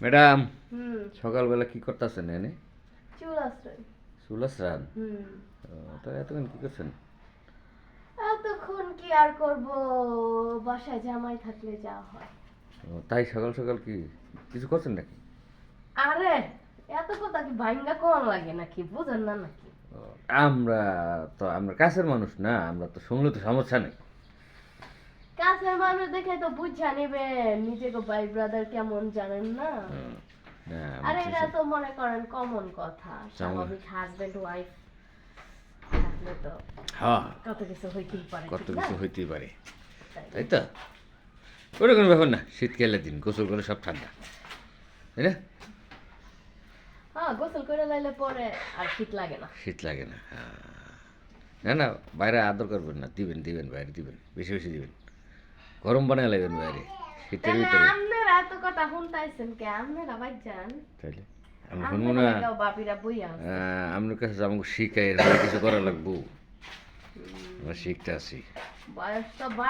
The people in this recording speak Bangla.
ম্যাডাম হুম সকালবেলা কি করতেছেন এনে? চুল আসছেন। চুল আঁচড়ান? হুম তো এতক্ষণ কি করছেন? এতক্ষণ কি আর করব, বাসায় জামাই থাকলে যা হয়। তাই সকাল সকাল কি কিছু করছেন নাকি? আরে এত কথা কি ভাইঙ্গা কোন লাগে নাকি, বুঝেন না নাকি? ও, আমরা কাছের মানুষ না, আমরা তো শুনলে তো সমস্যা নেই। কাছের মানুষ দেখে তো বুঝা নেবেন, নিজেকে ভাই ব্রাদার কেমন জানেন না। না আরে এটা বুঝতেছি। তো মনে করেন কমন কথা, স্বাভাবিক হাজবেন্ড ওয়াইফ থাকলে তো হ্যাঁ, কত কিছু হইতেই পারে, কত ঠিক না? কিছু হইতেই পারে, তাই। তাই তো। ওটা কোনো ব্যাপার না, শীতকালের দিন গোসল করে সব ঠান্ডা, তাই না? হ্যাঁ, গোসল করে লাইলে পরে আর শীত লাগে না। শীত লাগে না, হ্যাঁ। না না, বাইরে আদর করবেন না, দিবেন দিবেন, বাইরে দিবেন, বেশি বেশি দিবেন, গরম বানায় লাগবেন বাইরে শীতের তাহলে ভিতরে। আপনারা এত কথা শুনতাইছেন কে? আপনারা ভাই যান, তাইলে আমি শুনবো আপনারা না? লাগাও বাপিরা বইয়া আছে। আপনার কাছে যে আমাকে শিখাই এরকম কিছু করা লাগবো, আমরা শিখতে আসি। বয়স তো